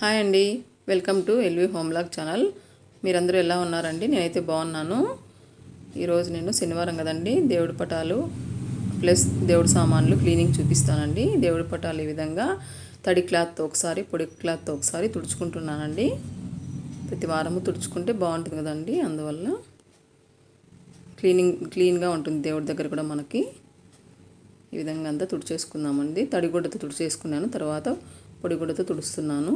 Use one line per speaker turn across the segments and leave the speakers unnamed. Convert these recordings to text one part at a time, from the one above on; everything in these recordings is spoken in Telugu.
హాయ్ అండి, welcome to LV home blog channel. మీరందరూ ఎలా ఉన్నారండి? నేనైతే బాగున్నాను. ఈరోజు నేను శనివారం కదండి, దేవుడి పటాలు ప్లస్ దేవుడి సామాన్లు క్లీనింగ్ చూపిస్తానండి. దేవుడి పటాలు ఈ విధంగా తడి క్లాత్తో ఒకసారి, పొడి క్లాత్తో ఒకసారి తుడుచుకుంటున్నానండి. ప్రతి వారము తుడుచుకుంటే బాగుంటుంది కదండి, అందువల్ల క్లీన్గా ఉంటుంది దేవుడి దగ్గర కూడా మనకి. ఈ విధంగా అంతా తుడిచేసుకుందామండి. తడిగుడ్డతో తుడిచేసుకున్నాను, తర్వాత పొడిగుడ్డతో తుడుస్తున్నాను.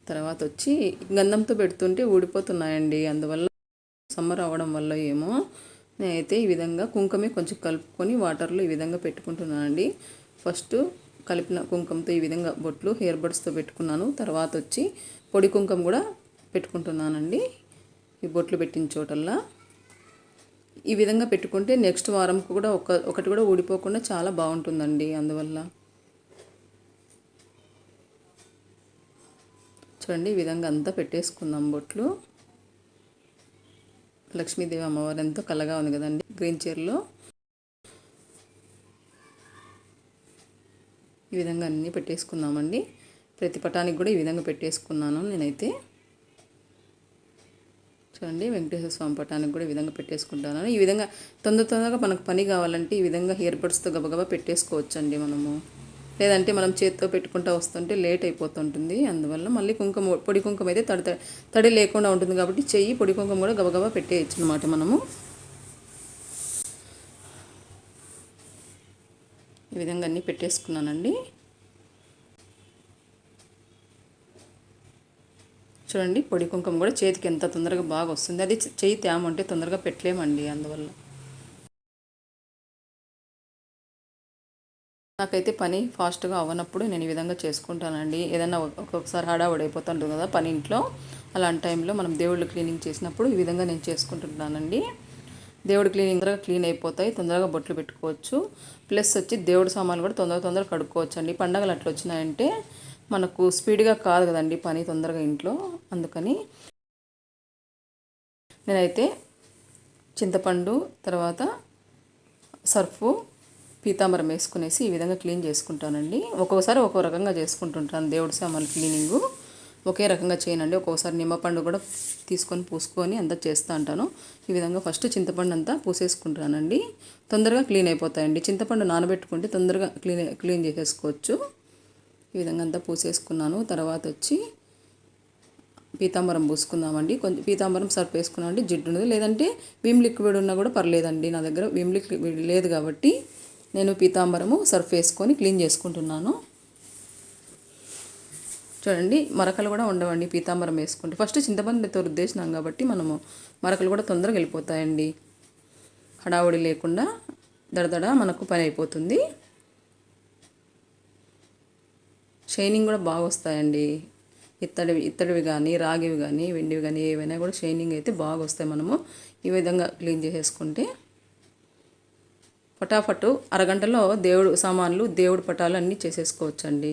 తర్వాత వచ్చి గంధంతో పెడుతుంటే ఊడిపోతున్నాయండి. అందువల్ల సమ్మర్ అవ్వడం వల్ల ఏమో నేనైతే ఈ విధంగా కుంకుమే కొంచెం కలుపుకొని వాటర్లో ఈ విధంగా పెట్టుకుంటున్నానండి. ఫస్ట్ కలిపిన కుంకుమతో ఈ విధంగా బొట్లు హెయిర్ బడ్స్తో పెట్టుకున్నాను. తర్వాత వచ్చి పొడి కుంకుమ కూడా పెట్టుకుంటున్నానండి. ఈ బొట్లు పెట్టిన చోటల్లా ఈ విధంగా పెట్టుకుంటే నెక్స్ట్ వారంకు కూడా ఒకటి కూడా ఊడిపోకుండా చాలా బాగుంటుందండి. అందువల్ల చూడండి, ఈ విధంగా అంతా పెట్టేసుకుందాం బొట్లు. లక్ష్మీదేవి అమ్మవారు ఎంతో కలగా ఉంది కదండి గ్రీన్ చైర్లో. ఈ విధంగా అన్నీ పెట్టేసుకుందామండి. ప్రతి పటానికి కూడా ఈ విధంగా పెట్టేసుకున్నాను నేనైతే. చూడండి, వెంకటేశ్వర స్వామి పటానికి కూడా ఈ విధంగా పెట్టేసుకుంటాను. ఈ విధంగా తొందరగా మనకు పని కావాలంటే ఈ విధంగా హెయిర్ బడ్స్తో గబగబా పెట్టేసుకోవచ్చండి మనము. లేదంటే మనం చేతితో పెట్టుకుంటూ వస్తుంటే లేట్ అయిపోతుంటుంది. అందువల్ల మళ్ళీ పొడి కుంకుమ అయితే తడి లేకుండా ఉంటుంది కాబట్టి పొడి కుంకుమ కూడా గబగబా పెట్టేయచ్చు అనమాట మనము. ఈ విధంగా అన్నీ పెట్టేసుకున్నానండి. చూడండి, పొడి కుంకుమ కూడా చేతికి ఎంత తొందరగా బాగా వస్తుంది. అది చెయ్యి తేమంటే తొందరగా పెట్టలేమండి. అందువల్ల నాకైతే పని ఫాస్ట్గా అవ్వనప్పుడు నేను ఈ విధంగా చేసుకుంటానండి. ఏదైనా ఒక్కొక్కసారి హడావుడి అయిపోతుంటుంది కదా పని ఇంట్లో. అలాంటి టైంలో మనం దేవుళ్ళు క్లీనింగ్ చేసినప్పుడు ఈ విధంగా నేను చేసుకుంటున్నానండి. దేవుడు తొందరగా క్లీన్ అయిపోతాయి, తొందరగా బొట్లు పెట్టుకోవచ్చు. ప్లస్ వచ్చి దేవుడి సామాన్లు కూడా తొందరగా కడుక్కోవచ్చు అండి. పండగలు అట్లా వచ్చినాయంటే మనకు స్పీడ్గా కాదు కదండి పని తొందరగా ఇంట్లో. అందుకని నేనైతే చింతపండు, తర్వాత సర్ఫు, పీతాంబరం వేసుకునేసి ఈ విధంగా క్లీన్ చేసుకుంటానండి. ఒక్కొక్కసారి ఒక్కో రకంగా చేసుకుంటుంటాను. దేవుడి సామాన్లు క్లీనింగు ఒకే రకంగా చేయనండి. ఒక్కొక్కసారి నిమ్మపండు కూడా తీసుకొని పూసుకొని అంతా చేస్తూ ఉంటాను. ఈ విధంగా ఫస్ట్ చింతపండు అంతా పూసేసుకుంటానండి. తొందరగా క్లీన్ అయిపోతాయండి. చింతపండు నానబెట్టుకుంటే తొందరగా క్లీన్ చేసేసుకోవచ్చు. ఈ విధంగా అంతా పూసేసుకున్నాను. తర్వాత వచ్చి పీతాంబరం పూసుకుందామండి. కొంచెం పీతాంబరం సర్ఫ్ వేసుకున్నామండి, జిడ్డు ఉన్నది. లేదంటే విమ్ లిక్విడ్ ఉన్నా కూడా పర్లేదండి. నా దగ్గర విమ్ లిక్విడ్ లేదు కాబట్టి నేను పీతాంబరము సర్ఫ్ వేసుకొని క్లీన్ చేసుకుంటున్నాను. చూడండి, మరకలు కూడా ఉండవండి పీతాంబరం వేసుకుంటే. ఫస్ట్ చింతపండుతో రుద్దేసినాం కాబట్టి మనము మరకలు కూడా తొందరగా వెళ్ళిపోతాయండి. హడావుడి లేకుండా దడదడ మనకు పని అయిపోతుంది. షైనింగ్ కూడా బాగా వస్తాయండి. ఇత్తడివి కానీ, రాగివి కానీ, వెండివి కానీ ఏవైనా కూడా షైనింగ్ అయితే బాగా వస్తాయి మనము ఈ విధంగా క్లీన్ చేసేసుకుంటే. ఫటాఫటు అరగంటలో దేవుడు సామాన్లు, దేవుడి పటాలు అన్నీ చేసేసుకోవచ్చండి.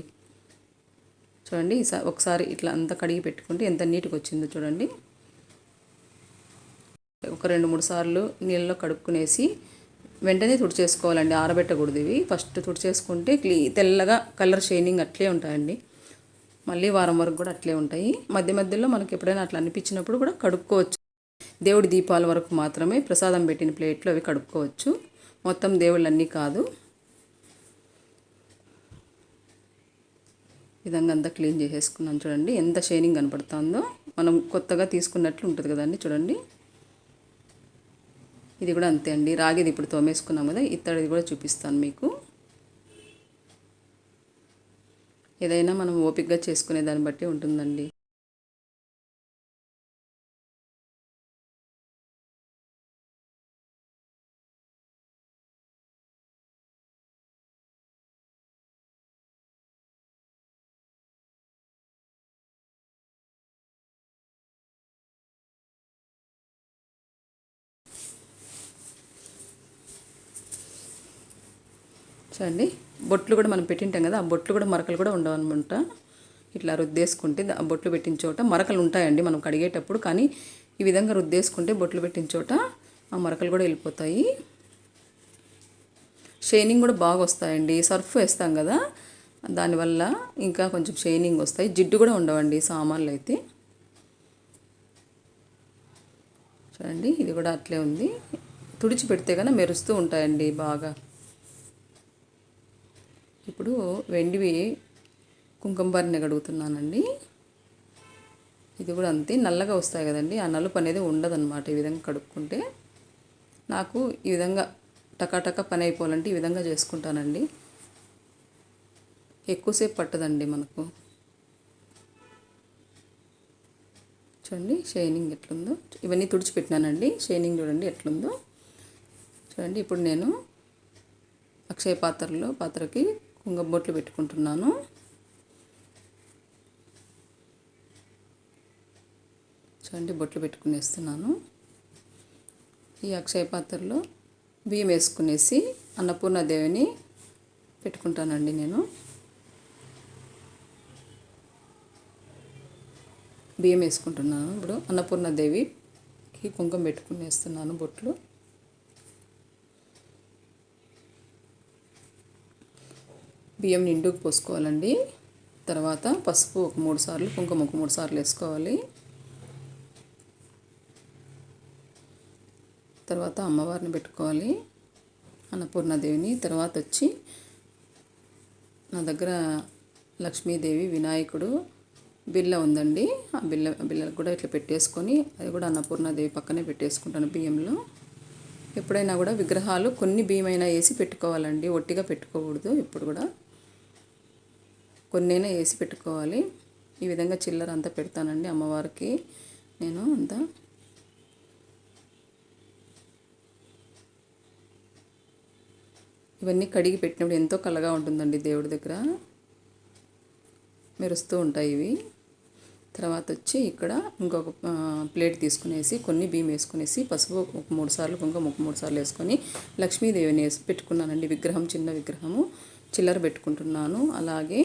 చూడండి, ఒకసారి ఇట్లా అంతా కడిగి పెట్టుకుంటే ఎంత నీట్గా వచ్చిందో చూడండి. ఒక 2-3 సార్లు నీళ్ళలో కడుక్కునేసి వెంటనే తుడిచేసుకోవాలండి. ఆరబెట్టకూడదు ఇవి. ఫస్ట్ తుడిచేసుకుంటే తెల్లగా కలర్ షైనింగ్ అట్లే ఉంటాయండి. మళ్ళీ వారం వరకు కూడా అట్లే ఉంటాయి. మధ్యలో మనకి ఎప్పుడైనా అట్లా అనిపించినప్పుడు కూడా కడుక్కోవచ్చు. దేవుడి దీపాల వరకు మాత్రమే ప్రసాదం పెట్టిన ప్లేట్లో అవి కడుక్కోవచ్చు. మొత్తం దేవుళ్ళన్నీ కాదు. విధంగా అంతా క్లీన్ చేసేసుకున్నాను. చూడండి ఎంత షైనింగ్ కనపడుతుందో. మనం కొత్తగా తీసుకున్నట్లు ఉంటుంది కదండి. చూడండి, ఇది కూడా అంతే అండి. రాగిది ఇప్పుడు తోమేసుకున్నాం కదా, ఇత్తడిది కూడా చూపిస్తాను మీకు. ఏదైనా మనం ఓపికగా చేసుకునే దాన్ని బట్టి ఉంటుందండి. చూడండి, బొట్లు కూడా మనం పెట్టింటాం కదా, ఆ బొట్లు కూడా మరకలు కూడా ఉండవన్నమాట. ఇట్లా రుద్దేసుకుంటే ఆ బొట్లు పెట్టిన చోట మరకలు ఉంటాయండి మనం కడిగేటప్పుడు. కానీ ఈ విధంగా రుద్దేసుకుంటే బొట్లు పెట్టిన చోట ఆ మరకలు కూడా వెళ్ళిపోతాయి. షైనింగ్ కూడా బాగా వస్తాయండి. సర్ఫ్ వేస్తాం కదా, దానివల్ల ఇంకా కొంచెం షైనింగ్ వస్తాయి, జిడ్డు కూడా ఉండవండి సామాన్లు అయితే. చూడండి ఇది కూడా అట్లే ఉంది, తుడిచి పెడితే కన్నా మెరుస్తూ ఉంటాయండి బాగా. ఇప్పుడు వెండివి కుంకుమ బరిని కడుగుతున్నానండి. ఇది కూడా అంతే, నల్లగా వస్తాయి కదండి, ఆ నలుపు అనేది ఉండదన్నమాట ఈ విధంగా కడుక్కుంటే. నాకు ఈ విధంగా టకాటక పని అయిపోవాలంటే ఈ విధంగా చేసుకుంటానండి, ఎక్కువసేపు పట్టదండి మనకు. చూడండి షైనింగ్ ఎట్లుందో, ఇవన్నీ తుడిచిపెట్టినానండి, షైనింగ్ చూడండి ఎట్లుందో. చూడండి ఇప్పుడు నేను అక్షయ పాత్రకి కుంకుమ బొట్లు పెట్టుకుంటున్నాను. చూడండి బొట్లు పెట్టుకునేస్తున్నాను. ఈ అక్షయ పాత్రలో బియ్యం వేసుకునేసి అన్నపూర్ణాదేవిని పెట్టుకుంటానండి నేను. బియ్యం వేసుకుంటున్నాను. ఇప్పుడు అన్నపూర్ణాదేవికి కుంకుమ పెట్టుకునేస్తున్నాను బొట్లు. బియ్యం నిండుకు పోసుకోవాలండి. తర్వాత పసుపు ఒక 3 సార్లు, కుంకుమ ఒక 3 సార్లు వేసుకోవాలి. తర్వాత అమ్మవారిని పెట్టుకోవాలి, అన్నపూర్ణాదేవిని. తర్వాత వచ్చి నా దగ్గర లక్ష్మీదేవి, వినాయకుడు, బిల్ల ఉందండి. ఆ బిల్లలు కూడా ఇట్లా పెట్టేసుకొని, అది కూడా అన్నపూర్ణాదేవి పక్కనే పెట్టేసుకుంటాను బియ్యంలో. ఎప్పుడైనా కూడా విగ్రహాలు కొన్ని బియ్యమైనా వేసి పెట్టుకోవాలండి, ఒట్టిగా పెట్టుకోకూడదు. ఇప్పుడు కూడా కొన్నైనా వేసి పెట్టుకోవాలి. ఈ విధంగా చిల్లర అంతా పెడతానండి అమ్మవారికి నేను అంతా. ఇవన్నీ కడిగి పెట్టినప్పుడు ఎంతో కళగా ఉంటుందండి దేవుడి దగ్గర, మెరుస్తూ ఉంటాయి ఇవి. తర్వాత వచ్చి ఇక్కడ ఇంకొక ప్లేట్ తీసుకునేసి కొన్ని బియ్యం వేసుకునేసి పసుపు ఒక 3 సార్లు, కుంకుమ ఒక 3 సార్లు వేసుకొని లక్ష్మీదేవిని వేసి పెట్టుకున్నానండి. విగ్రహం, చిన్న విగ్రహము, చిల్లర పెట్టుకుంటున్నాను. అలాగే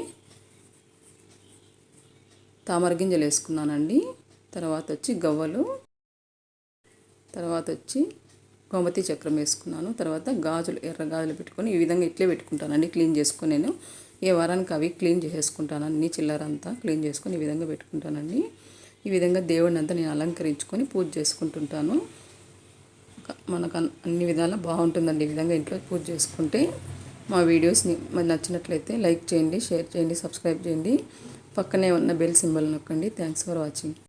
తామర గింజలు వేసుకున్నానండి. తర్వాత వచ్చి గవ్వలు, తర్వాత వచ్చి గోమతి చక్రం వేసుకున్నాను. తర్వాత గాజులు, ఎర్ర గాజులు పెట్టుకొని ఈ విధంగా ఇట్లే పెట్టుకుంటానండి. క్లీన్ చేసుకొని నేను ఏ వారానికి అవి క్లీన్ చేసేసుకుంటాను, అన్ని చిల్లర అంతా క్లీన్ చేసుకొని ఈ విధంగా పెట్టుకుంటానండి. ఈ విధంగా దేవుడిని అంతా నేను అలంకరించుకొని పూజ చేసుకుంటుంటాను. మనకు అన్ని విధాలా బాగుంటుందండి ఈ విధంగా ఇంట్లో పూజ చేసుకుంటే. మా వీడియోస్ని మరి నచ్చినట్లయితే లైక్ చేయండి, షేర్ చేయండి, సబ్స్క్రైబ్ చేయండి. పక్కనే ఉన్న బెల్ సింబల్ నొక్కండి. Thanks for watching.